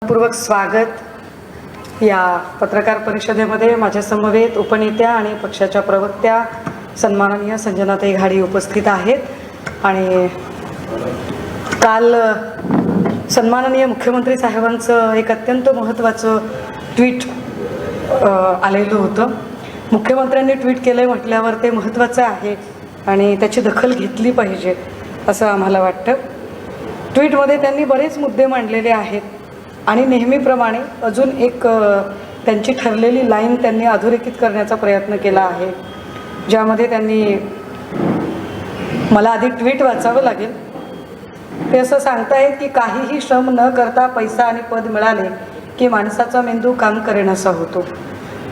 मनपूर्वक स्वागत। या पत्रकार परिषदेमध्ये माझ्या समवेत उपनेत्या आणि पक्षाच्या प्रवक्त्या सन्माननीय संजनाताई घाडी उपस्थित आहेत। आणि काल सन्माननीय मुख्यमंत्री साहेबांचं एक अत्यंत महत्त्वाचं ट्विट आलेलं होतं। मुख्यमंत्र्यांनी ट्विट केलं म्हटल्यावर ते महत्त्वाचं आहे आणि त्याची दखल घेतली पाहिजे असं आम्हाला वाटतं। ट्विटमध्ये त्यांनी बरेच मुद्दे मांडलेले आहेत आणि नेहमीप्रमाणे अजून एक त्यांची ठरलेली लाईन त्यांनी अधोरेखित करण्याचा प्रयत्न केला आहे, ज्यामध्ये त्यांनी मला आधी ट्विट वाचावं लागेल। ते असं सांगतायत की काहीही श्रम न करता पैसा आणि पद मिळाले की माणसाचा मेंदू काम करेनासा होतो।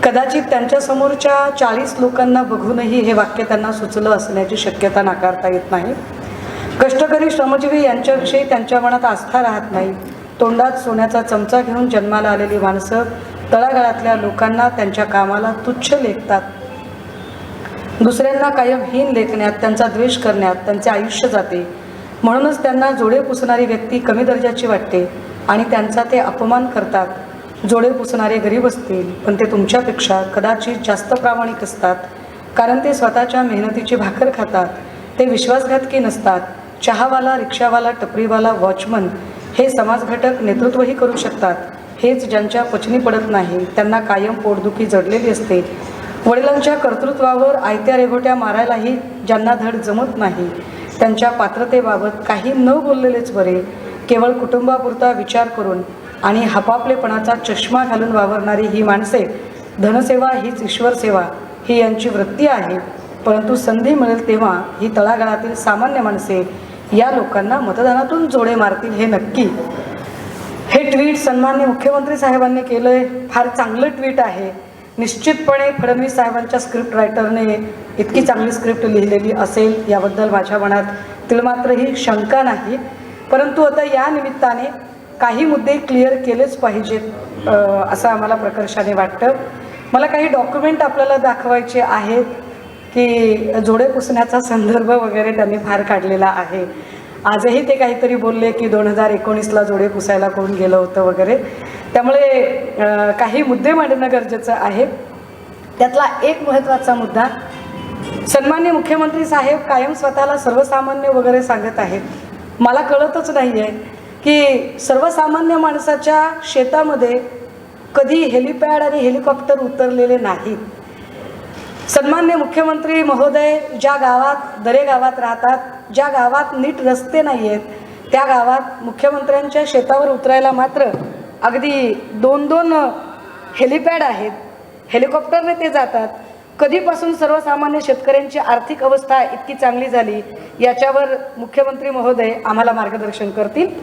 कदाचित त्यांच्यासमोरच्या 40 लोकांना बघूनही हे वाक्य त्यांना सुचलं असण्याची शक्यता नाकारता येत नाही। कष्टकरी श्रमजीवी यांच्याविषयी त्यांच्या मनात आस्था राहत नाही। तोंडात सोन्याचा चमचा घेऊन जन्माला आलेली माणसं तळागाळातल्या लोकांना त्यांच्या कामाला तुच्छ लेखतात। दुसऱ्यांना कायम हीन लेखण्यात, त्यांचा द्वेष करण्यात त्यांचे आयुष्य जाते। म्हणूनच त्यांना जोडे पुसणारी व्यक्ती कमी दर्जाची वाटते आणि त्यांचा ते अपमान करतात। जोडे पुसणारे गरीब असतील पण ते तुमच्यापेक्षा कदाचित जास्त प्रामाणिक असतात, कारण ते स्वतःच्या मेहनतीची भाकर खातात। ते विश्वासघातकी नसतात। चहावाला, रिक्षावाला, टपरीवाला, वॉचमन हे समाजघटक नेतृत्वही करू शकतात। हेच ज्यांच्या पचनी पडत नाही, त्यांना कायम पोटदुखी जडलेली असते। वडिलांच्या कर्तृत्वावर आयत्या रेघोट्या मारायलाही ज्यांना धड जमत नाही, त्यांच्या पात्रतेबाबत काही न बोललेलेच बरे। केवळ कुटुंबापुरता विचार करून आणि हपापलेपणाचा चष्मा घालून वावरणारी ही माणसे, धनसेवा हीच ईश्वर सेवा ही यांची वृत्ती आहे। परंतु संधी मिळेल तेव्हा ही तळागाळातील सामान्य माणसे या लोकांना मतदानातून जोडे मारतील हे नक्की। हे ट्विट सन्माननीय मुख्यमंत्री साहेबांनी केलं आहे, फार चांगलं ट्विट आहे। निश्चितपणे फडणवीस साहेबांच्या स्क्रिप्ट रायटरने इतकी चांगली स्क्रिप्ट लिहिलेली असेल याबद्दल माझ्या मनात तिळमात्रही शंका नाही। परंतु आता या निमित्ताने काही मुद्दे क्लिअर केलेच पाहिजेत असं आम्हाला प्रकर्षाने वाटतं। मला काही डॉक्युमेंट आपल्याला दाखवायचे आहेत की जोडे पुसण्याचा संदर्भ वगैरे त्यांनी फार काढलेला आहे। आजही ते काहीतरी बोलले की 2019ला जोडे पुसायला कोण गेलं होतं वगैरे। त्यामुळे काही मुद्दे मांडणं गरजेचं आहे। त्यातला एक महत्त्वाचा मुद्दा, सन्माननीय मुख्यमंत्री साहेब कायम स्वतःला सर्वसामान्य वगैरे सांगत आहेत। मला कळतच नाही आहे की सर्वसामान्य माणसाच्या शेतामध्ये कधी हेलिपॅड आणि हेलिकॉप्टर उतरलेले नाहीत। सन्माननीय मुख्यमंत्री महोदय ज्या गावात दरेगावात राहतात, ज्या गावात नीट रस्ते नाही आहेत, त्या गावात मुख्यमंत्र्यांच्या शेतावर उतरायला मात्र अगदी 2-2 हेलिपॅड आहेत, हेलिकॉप्टरने ते जातात। कधीपासून सर्वसामान्य शेतकऱ्यांची आर्थिक अवस्था इतकी चांगली झाली याच्यावर मुख्यमंत्री महोदय आम्हाला मार्गदर्शन करतील।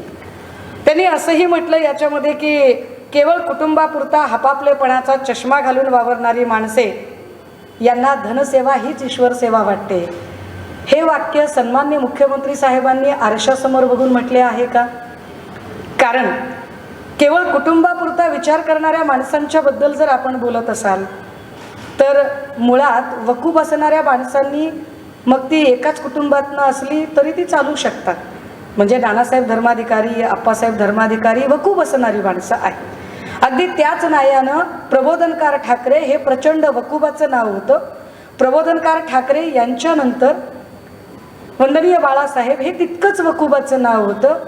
त्यांनी असंही म्हटलं याच्यामध्ये की केवळ कुटुंबापुरता हपापलेपणाचा चष्मा घालून वावरणारी माणसे यांना धनसेवा हीच ईश्वर सेवा वाटते। हे वाक्य सन्माननीय मुख्यमंत्री साहेबांनी आरशासमोर बघून म्हटले आहे का? कारण केवळ कुटुंबापुरता विचार करणाऱ्या माणसांच्या बद्दल जर आपण बोलत असाल तर मुळात वकूफ असणाऱ्या माणसांनी, मग ती एकाच कुटुंबातनं असली तरी ती चालू शकतात। म्हणजे नानासाहेब धर्माधिकारी, आप्पासाहेब धर्माधिकारी वकूफ असणारी माणसं आहेत। अगदी त्याच नायानं प्रबोधनकार ठाकरे हे प्रचंड वकुबाचं नाव होतं। प्रबोधनकार ठाकरे यांच्यानंतर वंदनीय बाळासाहेब हे तितकंच वकुबाचं नाव होतं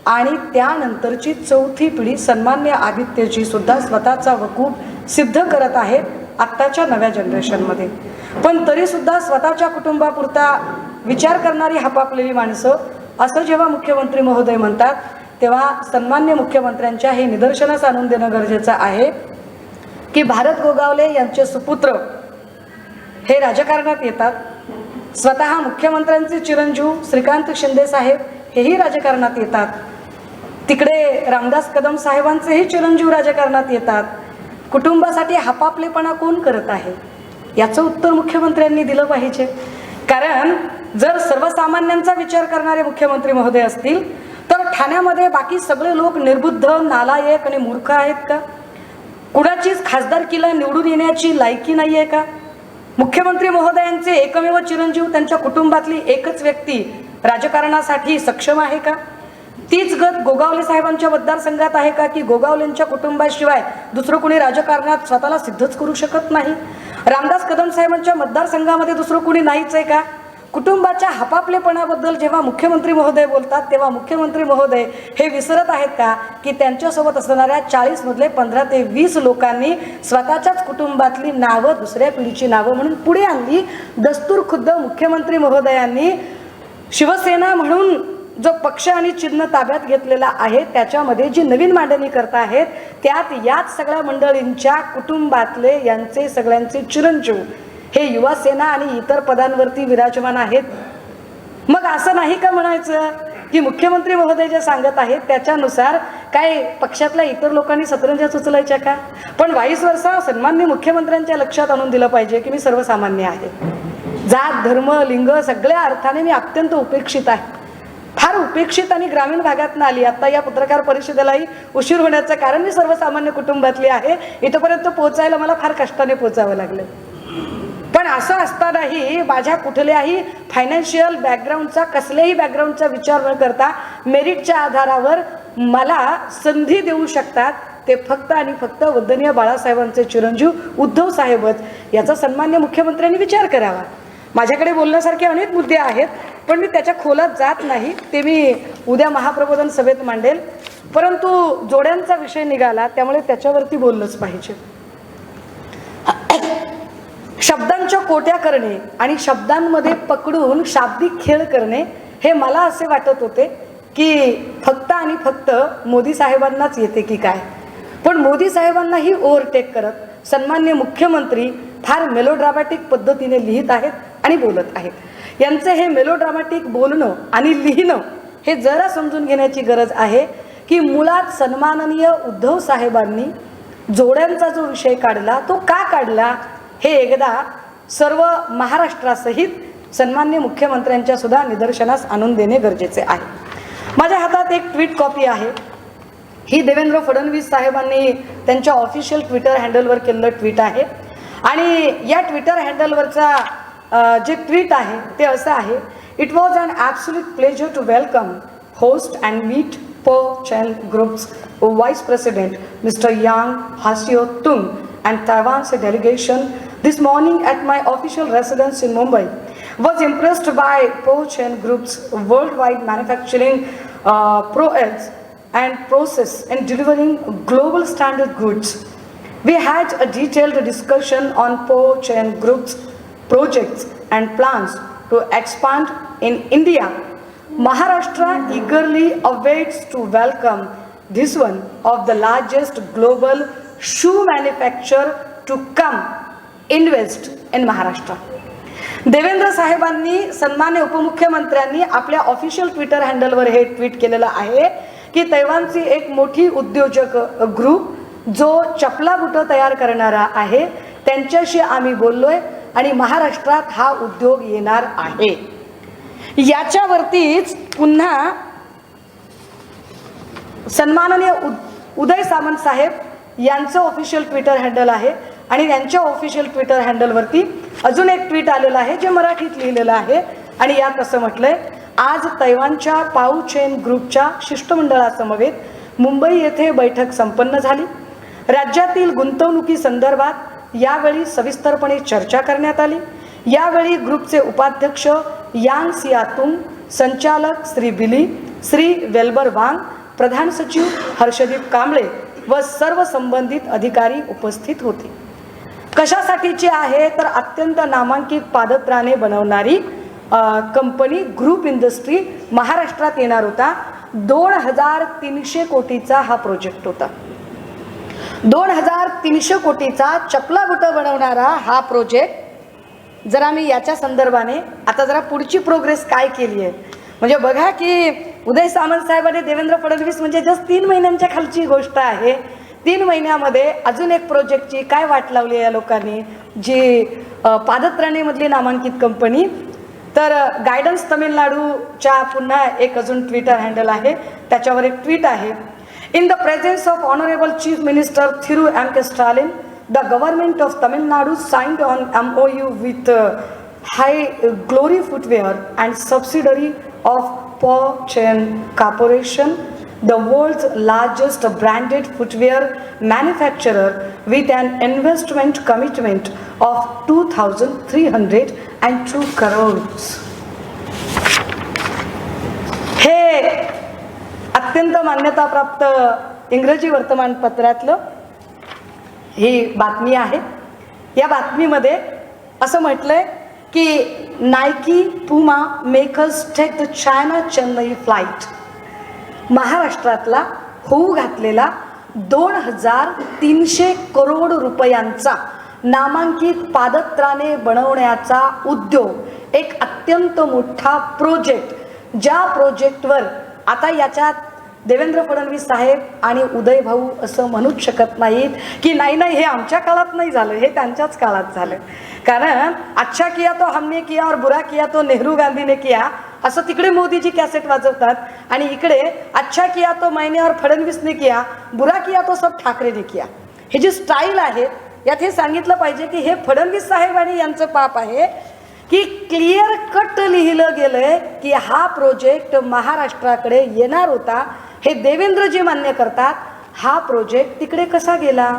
आणि त्यानंतरची चौथी पिढी सन्मान्य आदित्यजी सुद्धा स्वतःचा वकूफ सिद्ध करत आहेत आत्ताच्या नव्या जनरेशनमध्ये। पण तरीसुद्धा स्वतःच्या कुटुंबापुरता विचार करणारी हपापलेली माणसं असं जेव्हा मुख्यमंत्री महोदय म्हणतात, तेव्हा सन्मान्य मुख्यमंत्र्यांच्या हे निदर्शनास आणून देणं गरजेचं आहे की भारत गोगावले यांचे सुपुत्र हे राजकारणात येतात। स्वतः मुख्यमंत्र्यांचे चिरंजीव श्रीकांत शिंदे साहेब हेही राजकारणात येतात। तिकडे रामदास कदम साहेबांचेही चिरंजीव राजकारणात येतात। कुटुंबासाठी हपापलेपणा कोण करत आहे याचं उत्तर मुख्यमंत्र्यांनी दिलं पाहिजे। कारण जर सर्वसामान्यांचा विचार करणारे मुख्यमंत्री महोदय असतील तर ठाण्यामध्ये बाकी सगळे लोक निर्बुद्ध, नालायक आणि मूर्ख आहेत का? कुणाचीच खासदारकीला निवडून येण्याची लायकी नाही आहे का? मुख्यमंत्री महोदयांचे एकमेव चिरंजीव, त्यांच्या कुटुंबातली एकच व्यक्ती राजकारणासाठी सक्षम आहे का? तीच गत गोगावले साहेबांच्या मतदारसंघात आहे का, की गोगावलेंच्या कुटुंबाशिवाय दुसरं कोणी राजकारणात स्वतःला सिद्धच करू शकत नाही? रामदास कदम साहेबांच्या मतदारसंघामध्ये दुसरं कोणी नाहीच आहे का? कुटुंबाच्या हपापलेपणाबद्दल जेव्हा मुख्यमंत्री महोदय बोलतात तेव्हा मुख्यमंत्री महोदय हे विसरत आहेत का, की त्यांच्यासोबत असणाऱ्या 40 मधले 15 ते 20 लोकांनी स्वतःच्याच कुटुंबातली नावं दुसऱ्या पिढीची नावं म्हणून पुढे आणली. दस्तूर खुद्द मुख्यमंत्री महोदयांनी शिवसेना म्हणून जो पक्ष आणि चिन्ह ताब्यात घेतलेला आहे त्याच्यामध्ये जी नवीन मांडणी करता आहेत त्यात याच सगळ्या मंडळींच्या कुटुंबातले यांचे सगळ्यांचे चिरंजीव हे युवा सेना आणि इतर पदांवरती विराजमान आहेत. मग असं नाही का म्हणायचं की मुख्यमंत्री महोदय जे सांगत आहेत त्याच्यानुसार काय पक्षातल्या इतर लोकांनी सतरंज्या सुचलायच्या का? पण व्हाईस वर्सा सन्माननीय मुख्यमंत्र्यांच्या लक्षात आणून दिलं पाहिजे की मी सर्वसामान्य आहे. जात धर्म लिंग सगळ्या अर्थाने मी अत्यंत उपेक्षित आहे, फार उपेक्षित आणि ग्रामीण भागातून आली. आता या पत्रकार परिषदेलाही उशीर होण्याचं कारण मी सर्वसामान्य कुटुंबातली आहे. इथपर्यंत पोहोचायला मला फार कष्टाने पोहोचावं लागलं. पण असं असतानाही माझ्या कुठल्याही फायनान्शियल बॅकग्राऊंडचा कसल्याही बॅकग्राऊंडचा विचार न करता मेरिटच्या आधारावर मला संधी देऊ शकतात ते फक्त आणि फक्त वंदनीय बाळासाहेबांचे चिरंजीव उद्धव साहेबच. याचा सन्मान्य मुख्यमंत्र्यांनी विचार करावा. माझ्याकडे बोलण्यासारखे अनेक मुद्दे आहेत पण मी त्याच्या खोलात जात नाही, ते मी उद्या महाप्रबोधन सभेत मांडेल. परंतु जोड्यांचा विषय निघाला त्यामुळे त्याच्यावरती बोललंच पाहिजे. शब्दांच्या कोट्या करणे आणि शब्दांमध्ये पकडून शाब्दिक खेळ करणे हे मला असे वाटत होते की फक्त आणि फक्त मोदी साहेबांनाच येते की काय. पण मोदी साहेबांनाही ओव्हरटेक करत सन्मान्य मुख्यमंत्री फार मेलोड्रामॅटिक पद्धतीने लिहित आहेत आणि बोलत आहेत. यांचे हे मेलोड्रामॅटिक बोलणं आणि लिहिणं हे जरा समजून घेण्याची गरज आहे की मुळात सन्माननीय उद्धव साहेबांनी जोड्यांचा जो विषय काढला तो का काढला हे एकदा सर्व महाराष्ट्रासहित सन्मान्य मुख्यमंत्र्यांच्या सुद्धा निदर्शनास आणून देणे गरजेचे आहे. माझ्या हातात एक ट्विट कॉपी आहे. ही देवेंद्र फडणवीस साहेबांनी त्यांच्या ऑफिशियल ट्विटर हँडलवर केलेलं ट्विट आहे आणि या ट्विटर हँडलवरचा जे ट्विट आहे ते असं आहे. It was an absolute pleasure to welcome host and meet Po Chen Group's Vice President Mr. Yang Hasio Tung and Taiwan's delegation this morning at my official residence in Mumbai. Was impressed by Po Chen Group's worldwide manufacturing prowess and process in delivering global standard goods. We had a detailed discussion on Po Chen Group's projects and plans to expand in India. Maharashtra eagerly awaits to welcome this one of the largest global shoe manufacturer to come invest in Maharashtra. Devendra साहेबांनी सन्मान्य उपमुख्यमंत्र्यांनी आपल्या official Twitter हँडलवर हे tweet केलेलं आहे की तैवानची एक मोठी उद्योजक ग्रुप जो चपला बुटं तयार करणारा आहे त्यांच्याशी आम्ही बोललोय आणि महाराष्ट्रात हा उद्योग येणार आहे. याच्यावरतीच पुन्हा सन्माननीय उदय सामंत साहेब यांचं ऑफिशियल ट्विटर हँडल आहे आणि त्यांच्या ऑफिशियल ट्विटर हँडलवरती अजून एक ट्विट आलेलं आहे जे मराठीत लिहिलेलं आहे आणि यात असं म्हटलंय. आज तैवानच्या पाऊ चेन ग्रुपच्या शिष्टमंडळासमवेत मुंबई येथे बैठक संपन्न झाली. राज्यातील गुंतवणुकी संदर्भात यावेळी सविस्तरपणे चर्चा करण्यात आली. यावेळी ग्रुपचे उपाध्यक्ष यांग सियातुंग, संचालक श्री बिली, श्री वेल्बर वांग, प्रधान सचिव हर्षदीप कांबळे व सर्व संबंधित अधिकारी उपस्थित होते. कशासाठीची आहे तर अत्यंत नामांकित पादत्राणे बनवणारी कंपनी ग्रुप इंडस्ट्री महाराष्ट्रात येणार होता. 2300 कोटीचा हा प्रोजेक्ट होता. 2300 कोटीचा चपला बुटं बनवणारा हा प्रोजेक्ट. जरा मी याच्या संदर्भाने आता जरा पुढची प्रोग्रेस काय केली आहे म्हणजे बघा की उदय सामंत साहेबांनी देवेंद्र फडणवीस म्हणजे जस्ट 3 महिन्यांच्या खालची गोष्ट आहे. 3 महिन्यामध्ये अजून एक प्रोजेक्टची काय वाट लावली या लोकांनी, जी पादत्राणेमधली नामांकित कंपनी. तर गायडन्स तमिळनाडूच्या पुन्हा एक अजून ट्विटर हँडल आहे त्याच्यावर एक ट्विट आहे. In the presence of honourable chief minister Thiru M K Stalin, the government of Tamil Nadu signed on MOU with High Glory Footwear and subsidiary of Paw Chen Corporation, the world's largest branded footwear manufacturer with an investment commitment of 2,302 crores. हे अत्यंत मान्यताप्राप्त इंग्रजी वर्तमानपत्रातलं ही बातमी आहे. या बातमीमध्ये असं म्हटलंय की Nike Puma makers take the China Chennai flight. महाराष्ट्रातला होऊ घातलेला 2,300 करोड रुपयांचा नामांकित पादत्राणे बनवण्याचा उद्योग, एक अत्यंत मोठा प्रोजेक्ट, ज्या प्रोजेक्टवर आता याच्यात देवेंद्र फडणवीस साहेब आणि उदय भाऊ असं म्हणूच शकत नाहीत की नाही हे आमच्या काळात नाही झालं, हे त्यांच्याच काळात झालं. कारण अच्छा किया तो हमने किया और बुरा किया तो नेहरू गांधीने किया असं तिकडे मोदीजी कॅसेट वाजवतात आणि इकडे अच्छा किया तो मैंने और फडणवीसने किया, बुरा किया तो सब ठाकरेने किया. हे जी स्टाईल आहे यात हे सांगितलं पाहिजे की हे फडणवीस साहेब आणि यांचं पाप आहे की क्लिअर कट लिहिलं गेलंय की हा प्रोजेक्ट महाराष्ट्राकडे येणार होता. हे देवेंद्रजी मान्य करतात. हा प्रोजेक्ट तिकडे कसा गेला?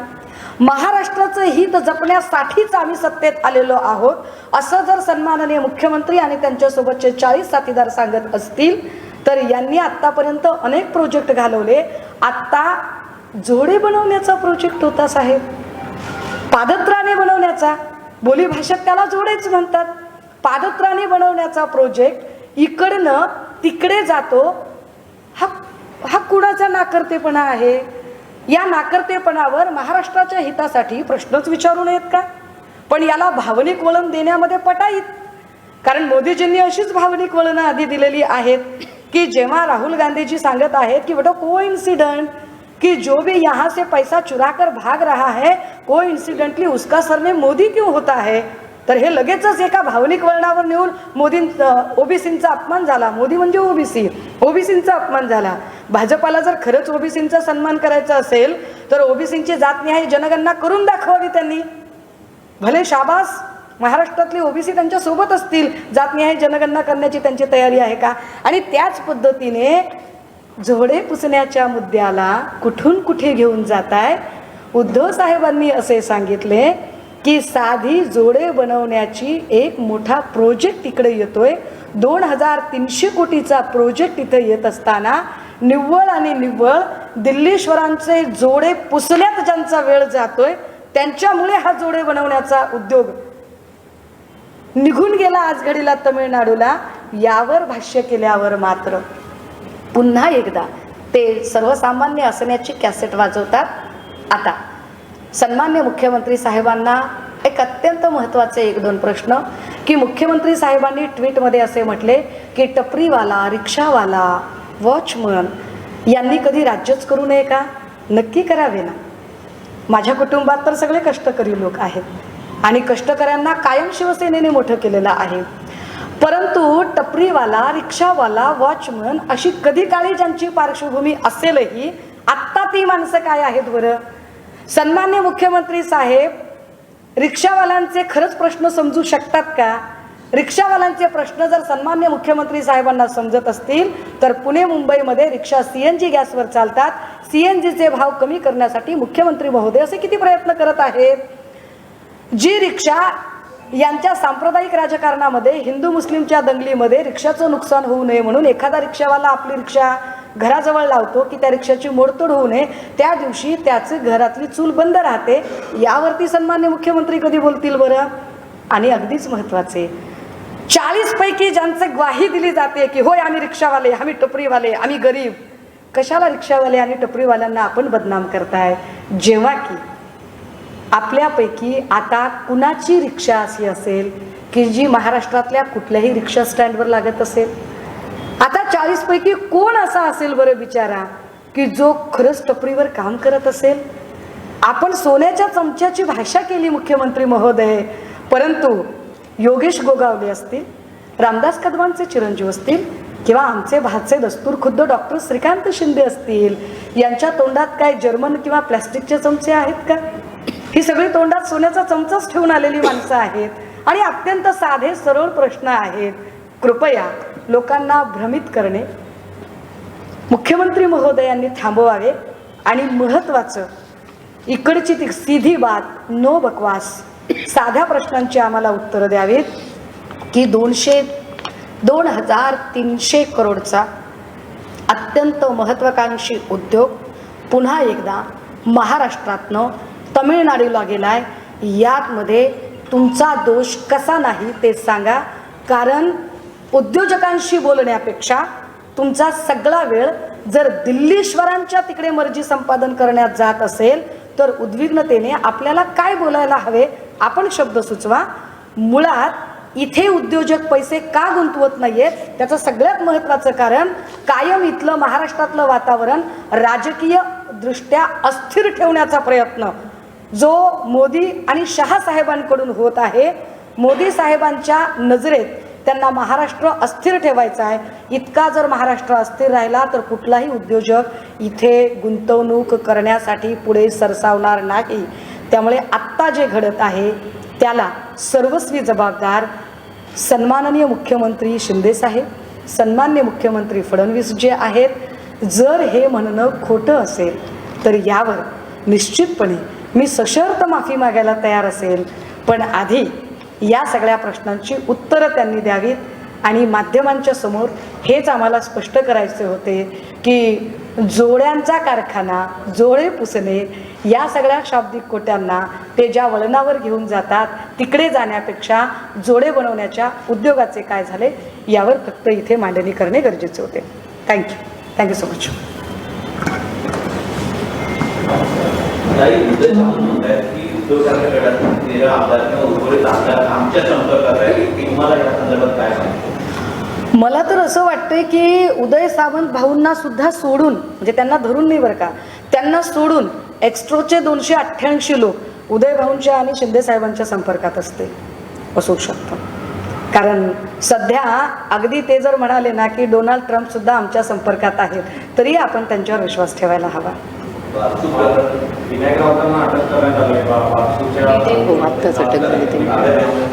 महाराष्ट्राचं हित जपण्यासाठीच आम्ही सत्तेत आलेलो आहोत असं जर सन्माननीय मुख्यमंत्री आणि त्यांच्यासोबतचे 40 साथीदार सांगत असतील तर यांनी आत्तापर्यंत अनेक प्रोजेक्ट घालवले. आत्ता जोडे बनवण्याचा प्रोजेक्ट होता साहेब, पादत्राणे बनवण्याचा, बोली भाषेत त्याला जोडेच म्हणतात. पादत्राणे बनवण्याचा प्रोजेक्ट इकडनं तिकडे जातो. हा कुणाचा नाकर्तेपणा आहे? या नाकर्तेपणावर महाराष्ट्राच्या हितासाठी प्रश्नच विचारू नयेत का? पण याला भावनिक वळण देण्यामध्ये पटाईत. कारण मोदीजींनी अशीच भावनिक वळणं आधी दिलेली आहेत की जेव्हा राहुल गांधीजी सांगत आहेत की बेटा कोइन्सिडेंट कि जो भी यहाँ से पैसा चुरा कर भाग रहा है कोइन्सिडेंटली उसका सरनेम मोदी क्यों होता है, तर हे लगेचच एका भावनिक वळणावर नेऊन ओबीसींचा अपमान झाला. मोदी म्हणजे ओबीसींचा अपमान झाला. भाजपाला जर खरंच ओबीसींचा सन्मान करायचा असेल तर ओबीसींची जातनिहाय जनगणना करून दाखवावी त्यांनी. भले शाबास, महाराष्ट्रातले ओबीसी त्यांच्या सोबत असतील, जातनिहाय जनगणना करण्याची त्यांची तयारी आहे का? आणि त्याच पद्धतीने जोडे पुसण्याच्या मुद्द्याला कुठून कुठे घेऊन जाताय? उद्धव साहेबांनी असे सांगितले की साधी जोडे बनवण्याची एक मोठा प्रोजेक्ट इकडे येतोय. 2,300 कोटीचा प्रोजेक्ट इथे येत असताना निव्वळ आणि निव्वळ दिल्लीश्वरांचे जोडे पुसण्यात ज्यांचा वेळ जातोय त्यांच्यामुळे हा जोडे बनवण्याचा उद्योग निघून गेला आज घडीला तमिळनाडूला. यावर भाष्य केल्यावर मात्र पुन्हा एकदा ते सर्वसामान्य असण्याची कॅसेट वाजवतात. आता सन्मान्य मुख्यमंत्री साहेबांना एक अत्यंत महत्त्वाचे 1-2 प्रश्न की मुख्यमंत्री साहेबांनी ट्विटमध्ये असे म्हटले की टपरीवाला, रिक्षावाला, वॉचमन यांनी कधी राज्यच करू नये का? नक्की करावे ना. माझ्या कुटुंबात तर सगळे कष्टकरी लोक आहेत आणि कष्टकऱ्यांना कायम शिवसेनेने मोठं केलेलं आहे. परंतु टपरीवाला, रिक्षावाला, वॉचमन अशी कधी काळी ज्यांची पार्श्वभूमी असेलही आत्ता ती माणसं काय आहेत बरं? सन्मान्य मुख्यमंत्री साहेब रिक्षावाल्यांचे खरंच प्रश्न समजू शकतात का? रिक्षावाल्यांचे प्रश्न जर सन्मान्य मुख्यमंत्री साहेबांना समजत असतील तर पुणे मुंबईमध्ये रिक्षा CNG गॅसवर चालतात. CNGचे भाव कमी करण्यासाठी मुख्यमंत्री महोदय असे किती प्रयत्न करत आहेत? जी रिक्षा यांच्या सांप्रदायिक राजकारणामध्ये हिंदू मुस्लिमच्या दंगलीमध्ये रिक्षाचं नुकसान होऊ नये म्हणून एखादा रिक्षावाला आपली रिक्षा घराजवळ लावतो की त्या रिक्षाची मोडतोड होऊ नये, त्या दिवशी त्याची घरातली चूल बंद राहते. यावरती सन्मान्य मुख्यमंत्री कधी बोलतील बरं? आणि अगदीच महत्त्वाचे 40 पैकी ज्यांचे ग्वाही दिली जाते की होय आम्ही रिक्षावाले, आम्ही टपरीवाले, आम्ही गरीब. कशाला रिक्षावाले आणि टपरीवाल्यांना आपण बदनाम करताय जेव्हा की आपल्यापैकी आता कुणाची रिक्षा अशी असेल की जी महाराष्ट्रातल्या कुठल्याही रिक्षा स्टँडवर लागत असेल? आता 40 पैकी कोण असा असेल बरं बिचारा की जो खरंच टपरीवर काम करत असेल? आपण सोन्याच्या चमच्याची भाषा केली मुख्यमंत्री महोदय, परंतु योगेश गोगावले असतील, रामदास कदमांचे चिरंजीव असतील किंवा आमचे भाचे दस्तूर खुद्द डॉक्टर श्रीकांत शिंदे असतील, यांच्या तोंडात काय जर्मन किंवा प्लॅस्टिकचे चमचे आहेत का? ही सगळी तोंडात सोन्याचा चमचाच ठेवून आलेली माणसं आहेत आणि अत्यंत साधे सरळ प्रश्न आहेत. कृपया लोकांना भ्रमित करणे मुख्यमंत्री महोदयांनी थांबवावे आणि महत्त्वाचं इकडची ती सीधी बात, नो बकवास, साध्या प्रश्नांची आम्हाला उत्तरं द्यावीत की 2,300 करोडचा अत्यंत महत्त्वाकांक्षी उद्योग पुन्हा एकदा महाराष्ट्रातनं तमिळनाडूला गेलाय, यामध्ये तुमचा दोष कसा नाही ते सांगा. कारण उद्योजकांशी बोलण्यापेक्षा तुमचा सगळा वेळ जर दिल्लीश्वरांच्या तिकडे मर्जी संपादन करण्यात जात असेल तर उद्विग्नतेने आपल्याला काय बोलायला हवे आपण शब्द सुचवा. मुळात इथे उद्योजक पैसे का गुंतवत नाहीयेत त्याचं सगळ्यात महत्त्वाचं कारण कायम इथलं महाराष्ट्रातलं वातावरण राजकीय दृष्ट्या अस्थिर ठेवण्याचा प्रयत्न जो मोदी आणि शहा साहेबांकडून होत आहे. मोदी साहेबांच्या नजरेत त्यांना महाराष्ट्र अस्थिर ठेवायचा आहे. इतका जर महाराष्ट्र अस्थिर राहिला तर कुठलाही उद्योजक इथे गुंतवणूक करण्यासाठी पुढे सरसावणार नाही. त्यामुळे आत्ता जे घडत आहे त्याला सर्वस्वी जबाबदार सन्माननीय मुख्यमंत्री शिंदेसाहेब, सन्माननीय मुख्यमंत्री फडणवीस जे आहेत. जर हे म्हणणं खोटं असेल तर यावर निश्चितपणे मी सशर्त माफी मागायला तयार असेल, पण आधी या सगळ्या प्रश्नांची उत्तरं त्यांनी द्यावीत. आणि माध्यमांच्या समोर हेच आम्हाला स्पष्ट करायचे होते की जोड्यांचा कारखाना, जोडे पुसणे या सगळ्या शाब्दिक कोट्यांना ते ज्या वळणावर घेऊन जातात तिकडे जाण्यापेक्षा जोडे बनवण्याच्या उद्योगाचे काय झाले यावर फक्त इथे मांडणी करणे गरजेचे होते. Thank you so much. मला तर असं वाटतंय की उदय सामंत भाऊंना सुद्धा सोडून, म्हणजे त्यांना धरून नाही बरं का, त्यांना सोडून एक्स्ट्रोचे 288 लोक उदय भाऊंच्या आणि शिंदे साहेबांच्या संपर्कात असू शकतं. कारण सध्या अगदी ते जर म्हणाले ना की डोनाल्ड ट्रम्प सुद्धा आमच्या संपर्कात आहेत तरी आपण त्यांच्यावर विश्वास ठेवायला हवा.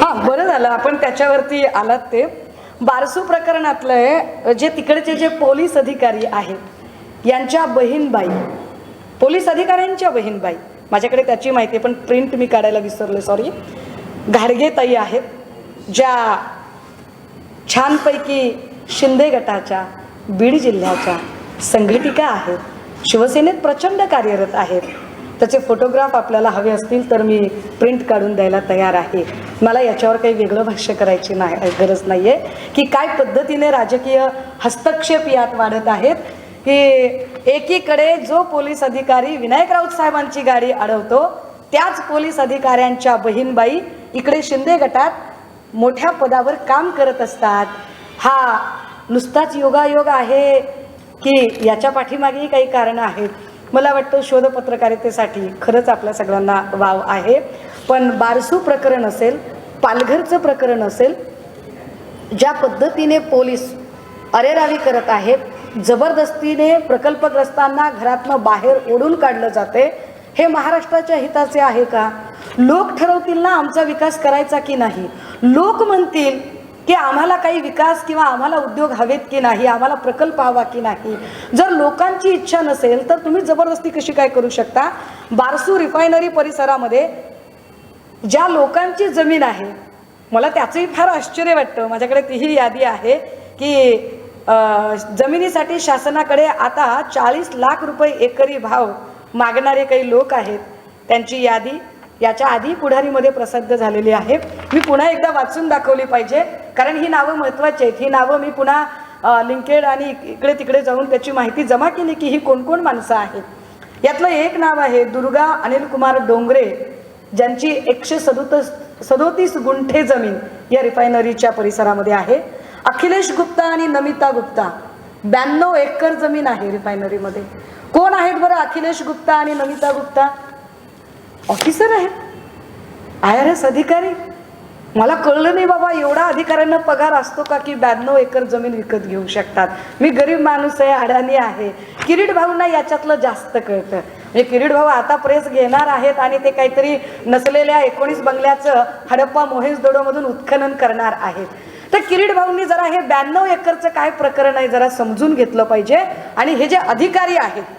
हां, बरं झालं आपण त्याच्यावरती आलात. ते बारसू प्रकरणातलं जे तिकडचे जे पोलीस अधिकारी आहेत यांच्या बहीणबाई, पोलीस अधिकाऱ्यांच्या बहीणबाई, माझ्याकडे त्याची माहिती आहे पण प्रिंट मी काढायला विसरले, सॉरी, घाडगे ताई आहेत, ज्या छानपैकी शिंदे गटाच्या बीड जिल्ह्याच्या संघटिका आहेत, शिवसेनेत प्रचंड कार्यरत आहेत. त्याचे फोटोग्राफ आपल्याला हवे असतील तर मी प्रिंट काढून द्यायला तयार आहे. मला याच्यावर काही वेगळं भाष्य करायची नाही, गरज नाही आहे की काय पद्धतीने राजकीय हस्तक्षेप यात वाढत आहेत. की एकीकडे जो पोलीस अधिकारी विनायक राऊत साहेबांची गाडी अडवतो त्याच पोलीस अधिकाऱ्यांच्या बहीणबाई इकडे शिंदे गटात मोठ्या पदावर काम करत असतात. हा नुसताच योगायोग आहे की याच्या पाठीमागेही काही कारणं आहेत. मला वाटतं शोध पत्रकारितेसाठी खरंच आपल्या सगळ्यांना वाव आहे. पण बारसू प्रकरण असेल, पालघरचं प्रकरण असेल, ज्या पद्धतीने पोलीस अरेरावी करत आहेत, जबरदस्तीने प्रकल्पग्रस्तांना घरातनं बाहेर ओढून काढलं जाते, हे महाराष्ट्राच्या हिताचे आहे का? लोक ठरवतील ना आमचा विकास करायचा की नाही. लोक म्हणतील की आम्हाला काही विकास किंवा आम्हाला उद्योग हवेत की नाही, आम्हाला प्रकल्प हवा की नाही. जर लोकांची इच्छा नसेल तर तुम्ही जबरदस्ती कशी काय करू शकता? बारसू रिफायनरी परिसरामध्ये ज्या लोकांची जमीन आहे, मला त्याचंही फार आश्चर्य वाटतं. माझ्याकडे तीही यादी आहे की जमिनीसाठी शासनाकडे आता 40 लाख रुपये एकरी भाव मागणारे काही लोक आहेत. त्यांची यादी याच्या आधी पुढारीमध्ये प्रसिद्ध झालेली आहे. मी पुन्हा एकदा वाचून दाखवली पाहिजे कारण ही नावं महत्त्वाची आहेत. ही नावं मी पुन्हा लिंकेड आणि इकडे तिकडे जाऊन त्याची माहिती जमा केली की ही कोण कोण माणसं आहेत. यातलं एक नाव आहे दुर्गा अनिल कुमार डोंगरे, ज्यांची 137 गुंठे जमीन या रिफायनरीच्या परिसरामध्ये आहे. अखिलेश गुप्ता आणि नमिता गुप्ता 92 एकर जमीन आहे रिफायनरीमध्ये. कोण आहेत बरं अखिलेश गुप्ता आणि नमिता गुप्ता? ऑफिसर आहेत, IRS अधिकारी. मला कळलं नाही बाबा एवढा अधिकाऱ्यांना पगार असतो का की 92 एकर जमीन विकत घेऊ शकतात. मी गरीब माणूस आहे, अडाणी आहे. किरीट भाऊंना याच्यातलं जास्त कळतं. म्हणजे किरीट भाऊ आता प्रेस घेणार आहेत आणि ते काहीतरी नसलेल्या 19 बंगल्याचं हडप्पा मोहेंजोदडोमधून उत्खनन करणार आहेत. तर किरीट भाऊंनी जरा हे 92 एकरचं काय प्रकरण आहे जरा समजून घेतलं पाहिजे. आणि हे जे अधिकारी आहेत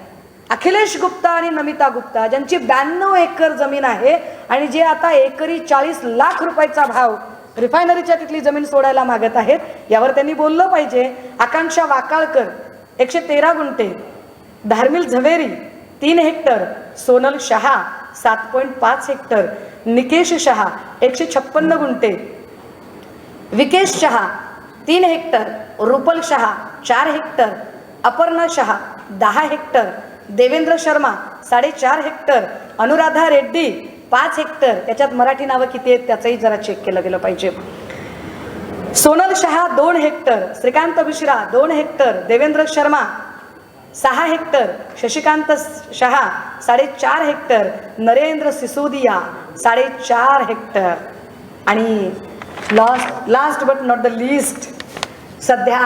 अखिलेश गुप्ता आणि नमिता गुप्ता ज्यांची 92 एकर जमीन आहे आणि जे आता एकरी 40 लाख रुपयाचा भाव रिफायनरीच्या तिथली जमीन सोडायला मागत आहेत, यावर त्यांनी बोललं पाहिजे. आकांक्षा वाकाळकर 113 गुंठे, धार्मिल झवेरी 3 हेक्टर, सोनल शहा 7.5 हेक्टर, निकेश शहा 156 गुंठे, Vikesh Shah 3 hectare, Rupal Shah 4 hectare, Aparna Shah 10 hectare, Devendra Sharma 4.5 hectare, Anuradha Reddy 5 hectare. त्याच्यात मराठी नावं किती आहेत त्याचंही जरा चेक केलं गेलं पाहिजे. Sonal Shah 2 hectare, Shrikant Mishra 2 hectare, Devendra Sharma 6 hectare, Shashikant Shah 4.5 hectare, Narendra Sisodia 4.5 hectare. आणि last but not the least, सध्या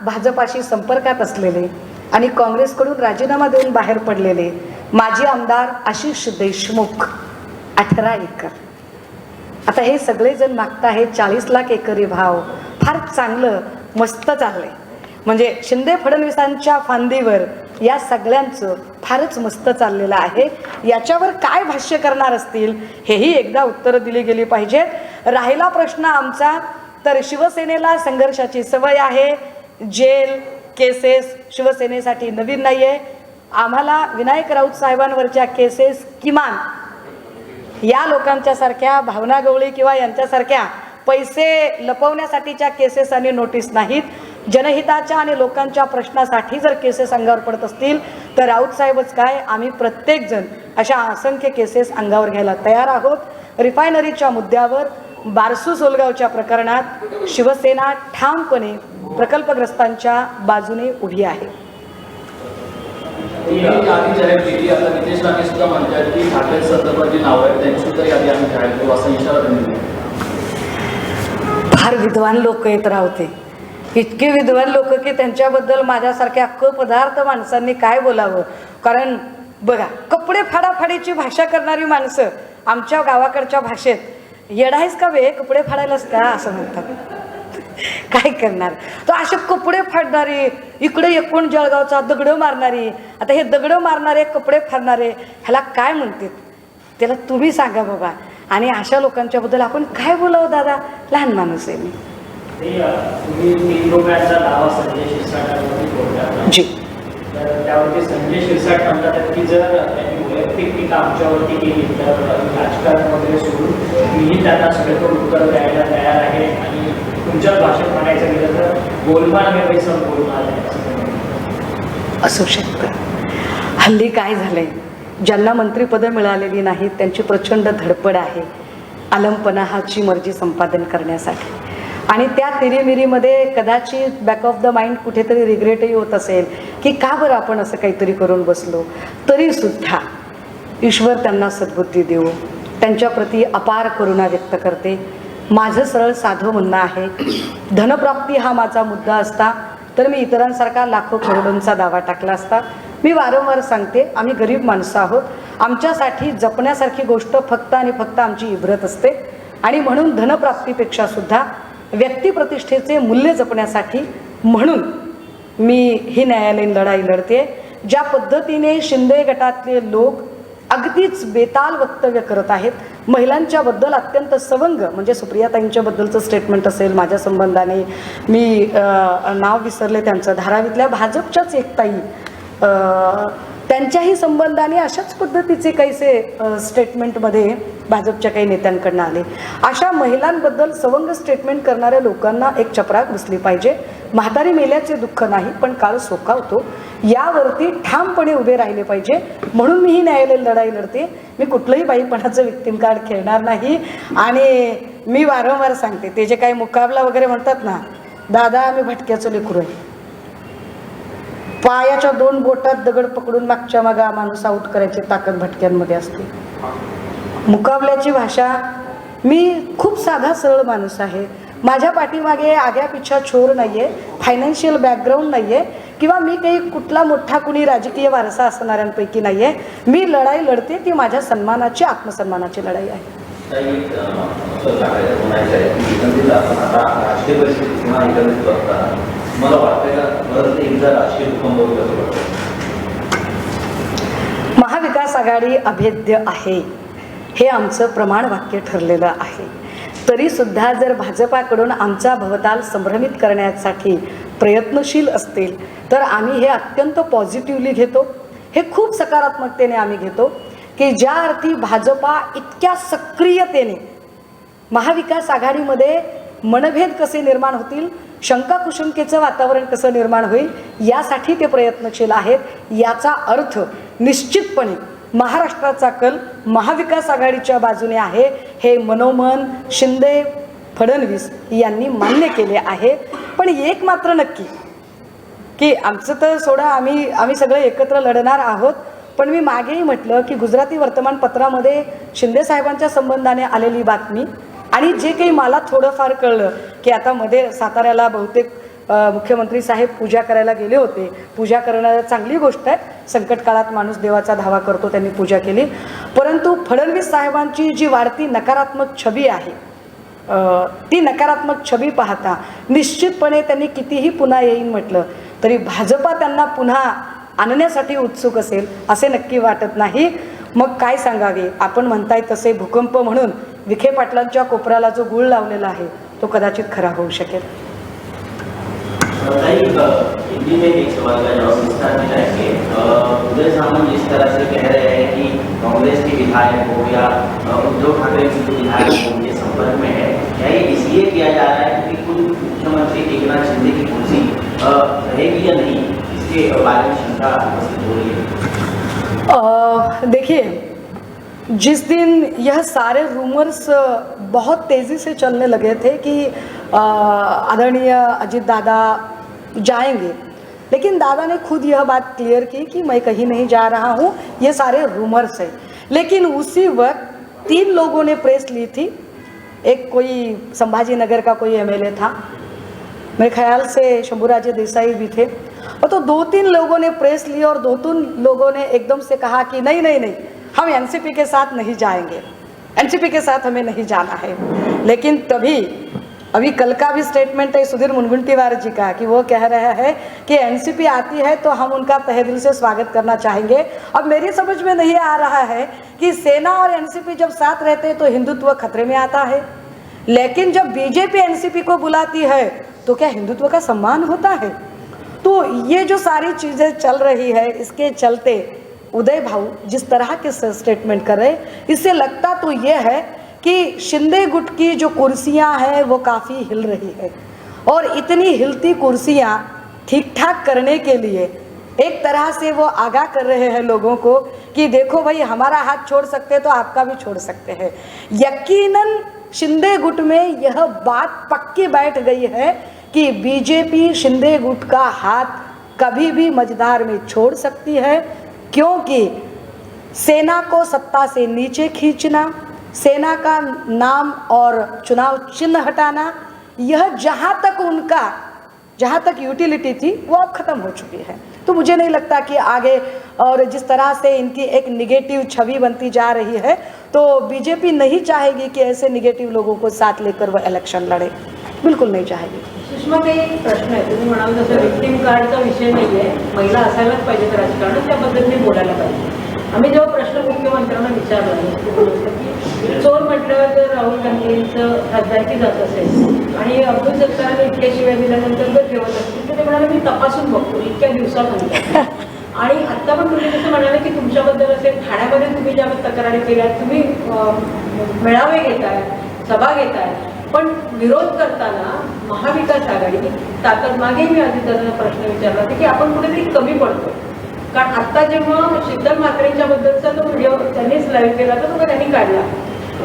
भाजपाशी संपर्कात असलेले आणि काँग्रेसकडून राजीनामा देऊन बाहेर पडलेले माजी आमदार आशिष देशमुख 18 एकर. आता हे सगळेजण मागता आहेत 40 लाख एकरी भाव. फार चांगलं मस्त चाललंय. म्हणजे शिंदे फडणवीसांच्या फांदीवर या सगळ्यांचं फारच मस्त चाललेलं आहे. याच्यावर काय भाष्य करणार असतील हेही एकदा उत्तरं दिली गेली पाहिजेत. राहिला प्रश्न आमचा, तर शिवसेनेला संघर्षाची सवय आहे. जेल केसेस शिवसेनेसाठी नवीन नाही आहे. आम्हाला विनायक राऊत साहेबांवरच्या केसेस किमान या लोकांच्या सारख्या भावना गवळी किंवा यांच्यासारख्या पैसे लपवण्यासाठीच्या केसेस आणि नोटीस नाहीत. जनहिताच्या आणि लोकांच्या प्रश्नासाठी जर केसेस अंगावर पडत असतील तर राऊत साहेबच काय, आम्ही प्रत्येकजण अशा असंख्य केसेस अंगावर घ्यायला तयार आहोत. रिफायनरीच्या मुद्द्यावर बारसू सोलगावच्या प्रकरणात शिवसेना ठामपणे प्रकल्पग्रस्तांच्या बाजूने उभी आहे. नितेश राणे सुद्धा म्हणतात की ठाकरे संदर्भात जी नावं आहेत त्यांची सुद्धा यादी आम्ही जाहीर करू असा इशारा त्यांनी दिला. फार विद्वान लोक येत राहते, इतके विद्वान लोक की त्यांच्याबद्दल माझ्यासारख्या पदार्थ माणसांनी काय बोलावं. कारण बघा, कपडे फाडाफाडीची भाषा करणारी माणसं आमच्या गावाकडच्या भाषेत येडायच का बे, कपडे फाडायलाच का असं म्हणतात. काय करणार, तो असे कपडे फाडणारी, इकडे एकूण जळगावचा दगडं मारणारी. आता हे दगडं मारणारे कपडे फाडणारे ह्याला काय म्हणतात त्याला तुम्ही सांगा बाबा. आणि अशा लोकांच्याबद्दल आपण काय बोलावं दादा, लहान माणूस आहे मी. जी त्यावरती संजय शिरसाट म्हणतात की जर त्यांनी वैयक्तिक टीका आमच्यावरती केली तर राजकारण वगैरे सोडून मीही त्यांना सगळं उत्तर द्यायला तयार आहे. आणि तुमच्या भाषेत म्हणायचं गेलं तर गोलमाल हे पैसा गोलमाल आहे असू शकतं. हल्ली काय झालंय, ज्यांना मंत्रिपदं मिळालेली नाहीत त्यांची प्रचंड धडपड आहे आलमपणाची मर्जी संपादन करण्यासाठी. आणि त्या तिरीमिरीमध्ये कदाचित बॅक ऑफ द माइंड कुठेतरी रिग्रेटही होत असेल की का बरं आपण असं काहीतरी करून बसलो. तरीसुद्धा ईश्वर त्यांना सद्बुद्धी देऊ, त्यांच्याप्रती अपार करुणा व्यक्त करते. माझं सरळ साधं म्हणणं आहे, धनप्राप्ती हा माझा मुद्दा असता तर मी इतरांसारखा लाखो करोडोंचा दावा टाकला असता. मी वारंवार सांगते, आम्ही गरीब माणसं आहोत. आमच्यासाठी जपण्यासारखी गोष्ट फक्त आणि फक्त आमची इब्रत असते. आणि म्हणून धनप्राप्तीपेक्षा सुद्धा व्यक्तिप्रतिष्ठेचे मूल्य जपण्यासाठी म्हणून मी ही न्यायालयीन लढाई लढते. ज्या पद्धतीने शिंदे गटातले लोक अगदीच बेताल वक्तव्य करत आहेत, महिलांच्याबद्दल अत्यंत सवंग, म्हणजे सुप्रियाताईंच्याबद्दलचं स्टेटमेंट असेल माझ्या संबंधाने, मी नाव विसरले त्यांचं, धारावीतल्या भाजपच्याच एक ताई, त्यांच्याही संबंधाने अशाच पद्धतीचे काहीसे स्टेटमेंटमध्ये भाजपच्या काही नेत्यांकडनं आले. अशा महिलांबद्दल सवंग स्टेटमेंट करणाऱ्या लोकांना एक चपराक बसली पाहिजे. म्हातारी मेल्याचे दुःख नाही पण काळ सोकावतो, यावरती ठामपणे उभे राहिले पाहिजे. म्हणून मी ही न्यायालयीन लढाई लढते. मी कुठलंही बाईपणाचं विक्टिम कार्ड खेळणार नाही. आणि मी वारंवार सांगते, ते जे काही मुकाबला वगैरे म्हणतात ना, दादा आम्ही भटक्याचं लेकरू आहे. पायाच्या 2 बोटात दगड पकडून मागच्या मागा माणूस आऊट करायची ताकद भटक्यांमध्ये असते. मुकाबल्याची भाषा, मी खूप साधा सरळ माणूस आहे. माझ्या पाठीमागे आग्या पिछा छोर नाही आहे, फायनान्शियल बॅकग्राऊंड नाही आहे, किंवा मी काही कुठला मोठा कुणी राजकीय वारसा असणाऱ्यांपैकी नाही आहे. मी लढाई लढते ती माझ्या सन्मानाची, आत्मसन्मानाची लढाई आहे. काही असं सांगायचं म्हणायचं आहे की एकंदरीत आपण आता राजकीय परिस्थिती किंवा एकंदरीत बघता मला वाटतंय का परत एकदा राजकीय भूकंप होईल असं वाटतं? महाविकास आघाडी अभेद्य आहे हे आमचं प्रमाण वाक्य ठरलेलं आहे. तरीसुद्धा जर भाजपाकडून आमचा भवताल संभ्रमित करण्यासाठी प्रयत्नशील असतील तर आम्ही हे अत्यंत पॉझिटिव्हली घेतो. हे खूप सकारात्मकतेने आम्ही घेतो की ज्या अर्थी भाजपा इतक्या सक्रियतेने महाविकास आघाडीमध्ये मनभेद कसे निर्माण होतील, शंकाकुशंकेचं वातावरण कसं निर्माण होईल यासाठी ते प्रयत्नशील आहेत. याचा अर्थ निश्चितपणे महाराष्ट्राचा कल महाविकास आघाडीच्या बाजूने आहे हे मनोमन शिंदे फडणवीस यांनी मान्य केले आहे. पण एक मात्र नक्की की आमचं तर सोडा, आम्ही सगळे एकत्र लढणार आहोत. पण मी मागेही म्हटलं की गुजराती वर्तमानपत्रामध्ये शिंदे साहेबांच्या संबंधाने आलेली बातमी आणि जे काही मला थोडंफार कळलं की आता मध्ये साताऱ्याला बहुतेक मुख्यमंत्री साहेब पूजा करायला गेले होते. पूजा करणं चांगली गोष्ट आहे, संकट काळात माणूस देवाचा धावा करतो, त्यांनी पूजा केली. परंतु फडणवीस साहेबांची जी वाढती नकारात्मक छबी आहे ती नकारात्मक छबी पाहता निश्चितपणे त्यांनी कितीही पुन्हा येईन म्हटलं तरी भाजपा त्यांना पुन्हा आणण्यासाठी उत्सुक असेल असे नक्की वाटत नाही. मग काय सांगावे, आपण म्हणताय तसे भूकंप म्हणून विखे पाटलांच्या कोपऱ्याला जो गुळ लावलेला आहे तो कदाचित खरा होऊ शकेल. हिंदी में एक सवाल का जवाब विस्तार में जाएंगे. उदय सामंत जिस तरह से कह रहे हैं कि कांग्रेस के विधायक हो या उद्धव ठाकरे के विधायक हो उनके संपर्क में है, क्या ये इसलिए किया जा रहा है कि खुद मुख्यमंत्री एकनाथ शिंदे की कुर्सी रहेगी या नहीं, इसके बारे में शंका उपस्थित हो रही है? देखिए, जिस दिन यह सारे रूमर्स बहुत तेज़ी से चलने लगे थे कि आदरणीय अजीत दादा जाएंगे, लेकिन दादा ने खुद यह बात क्लियर की कि मैं कहीं नहीं जा रहा हूँ, ये सारे रूमर्स हैं. लेकिन उसी वक्त 3 लोगों ने प्रेस ली थी. एक कोई संभाजी नगर का कोई एमएलए था, मेरे ख्याल से शंभूराजे देसाई भी थे, और तो 2-3 लोगों ने प्रेस ली और 2-3 लोगों ने एकदम से कहा कि नहीं नहीं नहीं, हम एनसीपी के साथ नहीं जाएंगे, एनसीपी के साथ हमें नहीं जाना है. लेकिन तभी अभी कल का भी स्टेटमेंट है सुधीर मुनगंटीवार जी का कि वो कह रहे हैं कि एनसीपी आती है तो हम उनका तहे दिल से स्वागत करना चाहेंगे. अब मेरी समझ में नहीं आ रहा है कि सेना और एनसीपी जब साथ रहते हैं तो हिंदुत्व खतरे में आता है, लेकिन जब बीजेपी एनसीपी को बुलाती है तो क्या हिंदुत्व का सम्मान होता है? तो ये जो सारी चीज़ें चल रही है, इसके चलते उदय भाऊ जिस तरह के स्टेटमेंट कर रहे, इससे लगता तो ये है कि शिंदे गुट की जो कुर्सियां हैं वो काफ़ी हिल रही है, और इतनी हिलती कुर्सियां ठीक ठाक करने के लिए एक तरह से वो आगाह कर रहे हैं लोगों को कि देखो भाई, हमारा हाथ छोड़ सकते हैं तो आपका भी छोड़ सकते हैं. यकीनन शिंदे गुट में यह बात पक्की बैठ गई है कि बीजेपी शिंदे गुट का हाथ कभी भी मझधार में छोड़ सकती है, क्योंकि सेना को सत्ता से नीचे खींचना, सेना का नाम और चुनाव चिन्ह हटाना, यह जहाँ तक यूटिलिटी थी वो अब ख़त्म हो चुकी है. तो मुझे नहीं लगता कि आगे, और जिस तरह से इनकी एक निगेटिव छवि बनती जा रही है, तो बीजेपी नहीं चाहेगी कि ऐसे निगेटिव लोगों को साथ लेकर वह इलेक्शन लड़े, बिल्कुल नहीं चाहेगी. सुषमा, काही एक प्रश्न आहे. तुम्ही म्हणाल तसं विक्टिम कार्डचा विषय नाही आहे, महिला असायलाच पाहिजेत राजकारणात, त्याबद्दल मी बोलायला पाहिजे. आम्ही जेव्हा प्रश्न मुख्यमंत्र्यांना विचारला की चोर म्हटल्यावर जर राहुल गांधींचं खासदारकी जात असेल आणि अब्दुल सत्तारांनी इतक्या शिव्या दिल्यानंतर जर ठेवत असतील तर ते म्हणाले मी तपासून बघतो इतक्या दिवसानंतर. आणि आत्ता पण तुम्ही जसं म्हणाले की तुमच्याबद्दल असेल, ठाण्यामध्ये तुम्ही ज्या तक्रारी केल्या, तुम्ही मेळावे घेताय, सभा घेताय, पण विरोध करताना महाविकास आघाडी ताकद, मागे मी अजितदादांना प्रश्न विचारला होता की आपण कुठेतरी कमी पडतो. कारण आत्ता जेव्हा शीतल म्हात्रेंच्या बद्दलचा तो व्हिडिओ त्यांनीच लाईव्ह केला होता, तो त्यांनी काढला,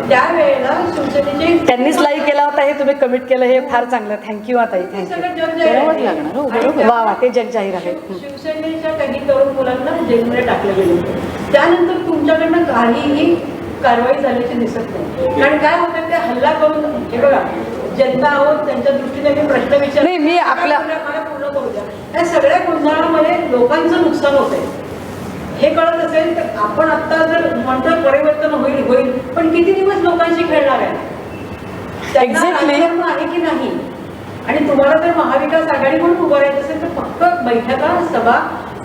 त्यावेळेला शिवसेनेचे त्यांनीच लाईव्ह केला होता, हे तुम्ही कमिट केलं, हे फार चांगलं. थँक्यू आता, थँक्यू. वा वा, ते जग जाहीर आहे. शिवसेनेच्या काही तरुण मुलांना जेलमध्ये टाकलं गेलं होतं, त्यानंतर तुमच्याकडनं काहीही कारवाई झाल्याची दिसत नाही. कारण काय होतं, ते हल्ला करून, हे बघा, जनता आहोत त्यांच्या दृष्टीने मी प्रश्न विचार नाही, मी आपल्या मला पूर्ण करू द्या. या सगळ्या गोंधळामध्ये लोकांचं नुकसान होत आहे. हे कळत असेल तर आपण आता जर म्हणतो परिवर्तन होईल होईल, पण किती दिवस लोकांशी खेळणार आहे? त्यांना Exactly. राजधर्म आहे की नाही? आणि तुम्हाला जर महाविकास आघाडी म्हणून उभं राहायचं असेल तर फक्त बैठका, सभा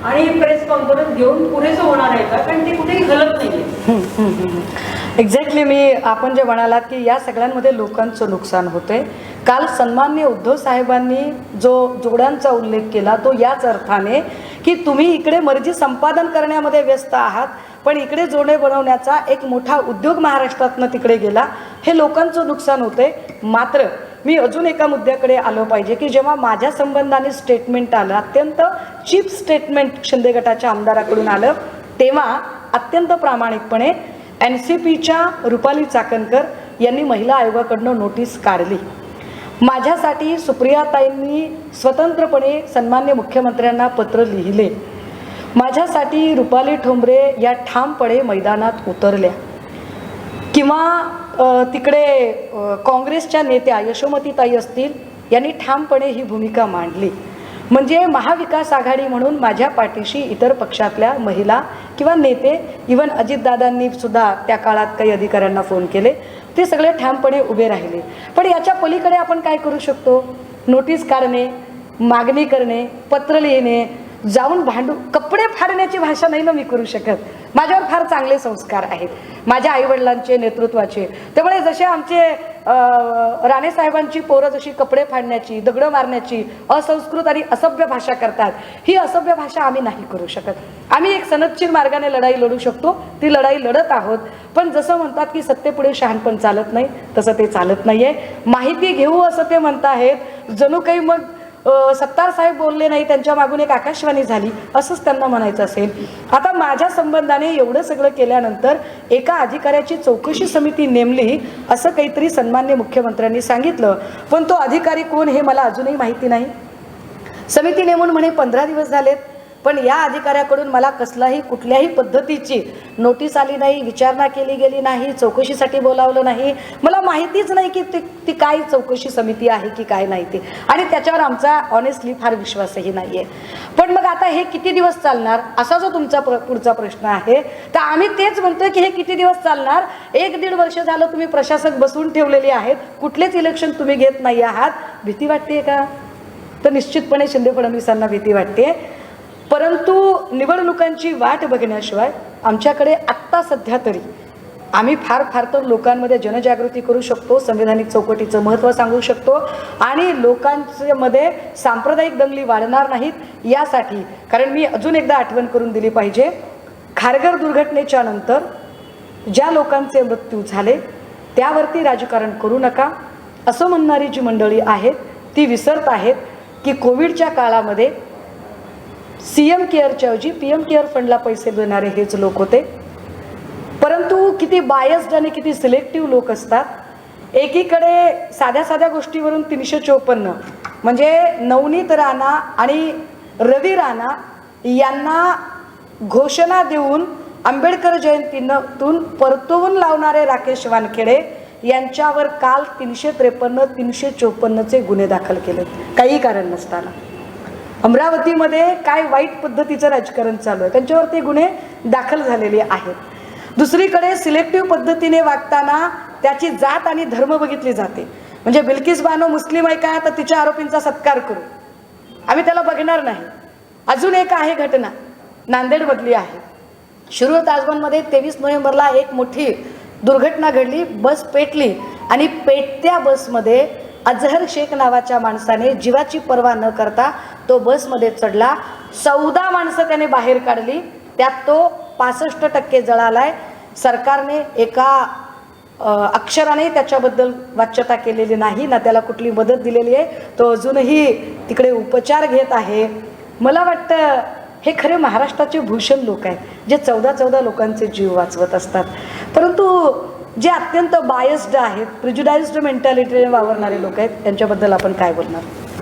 आणि प्रेस कॉन्फरन्स घेऊन पुरेसं होणार आहे का? कारण ते कुठेही हलत नाहीये. एक्झॅक्टली आपण जे म्हणालात की या सगळ्यांमध्ये लोकांचं नुकसान होतंय. काल सन्माननीय उद्धव साहेबांनी जो जोड्यांचा उल्लेख केला तो याच अर्थाने की तुम्ही इकडे मर्जी संपादन करण्यामध्ये व्यस्त आहात, पण इकडे जोडे बनवण्याचा एक मोठा उद्योग महाराष्ट्रातनं तिकडे गेला, हे लोकांचं नुकसान होतंय. मात्र मी अजून एका मुद्द्याकडे आलो पाहिजे की जेव्हा माझ्या संबंधाने स्टेटमेंट आलं, अत्यंत चीप स्टेटमेंट शिंदे गटाच्या आमदाराकडून आलं, तेव्हा अत्यंत प्रामाणिकपणे NCPच्या रुपाली चाकणकर यांनी महिला आयोगाकडनं नोटीस काढली. माझ्यासाठी सुप्रियाताईंनी स्वतंत्रपणे सन्मान्य मुख्यमंत्र्यांना पत्र लिहिले. माझ्यासाठी रुपाली ठोंबरे या ठामपणे मैदानात उतरल्या. किंवा तिकडे काँग्रेसच्या नेत्या यशोमतीताई असतील, यांनी ठामपणे ही भूमिका मांडली. म्हणजे महाविकास आघाडी म्हणून माझ्या पाठीशी इतर पक्षातल्या महिला किंवा नेते, इवन अजितदादांनी सुद्धा त्या काळात काही अधिकाऱ्यांना फोन केले, ते सगळे ठामपणे उभे राहिले. पण याच्या पलीकडे आपण काय करू शकतो? नोटीस काढणे, मागणी करणे, पत्र लिहिणे, जाऊन भांडू, कपडे फाडण्याची भाषा नाही ना मी करू शकत. माझ्यावर फार चांगले संस्कार आहेत माझ्या आईवडिलांचे, नेतृत्वाचे. त्यामुळे जसे आमचे राणेसाहेबांची पोरं जशी कपडे फाडण्याची, दगडं मारण्याची असंस्कृत आणि असभ्य भाषा करतात, ही असभ्य भाषा आम्ही नाही करू शकत. आम्ही एक सनदशीर मार्गाने लढाई लढू शकतो, ती लढाई लढत आहोत. पण जसं म्हणतात की सत्तेपुढे शहाणपण चालत नाही, तसं ते चालत नाहीये. माहिती घेऊ असं ते म्हणताहेत, जणू काही मग सत्तार साहेब बोलले नाही, त्यांच्या मागून एक आकाशवाणी झाली, असंच त्यांना म्हणायचं असेल. आता माझ्या संबंधाने एवढं सगळं केल्यानंतर एका अधिकाऱ्याची चौकशी समिती नेमली असं काहीतरी सन्मान्य मुख्यमंत्र्यांनी सांगितलं, पण तो अधिकारी कोण हे मला अजूनही माहिती नाही. समिती नेमून म्हणे 15 दिवस झालेत, पण या अधिकाऱ्याकडून मला कसलाही कुठल्याही पद्धतीची नोटीस आली नाही, विचारणा केली गेली नाही, चौकशीसाठी बोलावलं नाही. मला माहितीच नाही की ती काय चौकशी समिती आहे की काय नाही ते, आणि त्याच्यावर आमचा ऑनेस्टली फार विश्वासही नाही आहे. पण मग आता हे किती दिवस चालणार असा जो तुमचा पुढचा प्रश्न आहे, तर आम्ही तेच म्हणतोय की हे किती दिवस चालणार? 1-1.5 वर्ष झालं तुम्ही प्रशासक बसवून ठेवलेले आहेत, कुठलेच इलेक्शन तुम्ही घेत नाही आहात. भीती वाटते का? तर निश्चितपणे शिंदे फडणवीसांना भीती वाटते. परंतु निवडणुकांची वाट बघण्याशिवाय आमच्याकडे आत्ता सध्या तरी आम्ही फार तर लोकांमध्ये जनजागृती करू शकतो, संविधानिक चौकटीचं महत्त्व सांगू शकतो आणि लोकांमध्ये सांप्रदायिक दंगली वाढणार नाहीत यासाठी. कारण मी अजून एकदा आठवण करून दिली पाहिजे, खारघर दुर्घटनेच्या नंतर ज्या लोकांचे मृत्यू झाले त्यावरती राजकारण करू नका असं म्हणणारी जी मंडळी आहेत ती विसरत आहेत की कोविडच्या काळामध्ये CM केअरच्या ऐवजी PM केअर फंडला पैसे देणारे हेच लोक होते. परंतु किती बायस्ड आणि किती सिलेक्टिव्ह लोक असतात. एकीकडे साध्या गोष्टीवरून 354 म्हणजे नवनीत राणा आणि रवी राणा यांना घोषणा देऊन आंबेडकर जयंतीतून परतवून लावणारे राकेश वानखेडे यांच्यावर काल 353, 354चे गुन्हे दाखल केले काही कारण नसताना. अमरावतीमध्ये काय वाईट पद्धतीचं राजकारण चालू आहे, त्यांच्यावर ते गुन्हे दाखल झालेले आहेत. दुसरीकडे सिलेक्टिव्ह पद्धतीने वागताना त्याची जात आणि धर्म बघितली जाते. म्हणजे बिल्किस बानो मुस्लिम आहे का, तर तिच्या आरोपींचा सत्कार करू, आम्ही त्याला बघणार नाही. अजून एक आहे घटना नांदेडमधली आहे. शिरूर ताजबनमध्ये 23 नोव्हेंबरला एक मोठी दुर्घटना घडली, बस पेटली आणि पेटत्या बसमध्ये अजहर शेख नावाच्या माणसाने जीवाची पर्वा न करता तो बसमध्ये चढला. 14 माणसं त्याने बाहेर काढली, त्यात तो 65% जळालाय. सरकारने एका अक्षराने त्याच्याबद्दल वाच्यता केलेली नाही ना त्याला कुठली मदत दिलेली आहे. तो अजूनही तिकडे उपचार घेत आहे. मला वाटतं हे खरे महाराष्ट्राचे भूषण लोक आहेत जे 14 लोकांचे जीव वाचवत असतात. परंतु जे अत्यंत बायस्ड आहेत, प्रिज्युडाइज्ड मेंटॅलिटीने वावरणारे लोक आहेत त्यांच्याबद्दल आपण काय बोलणार?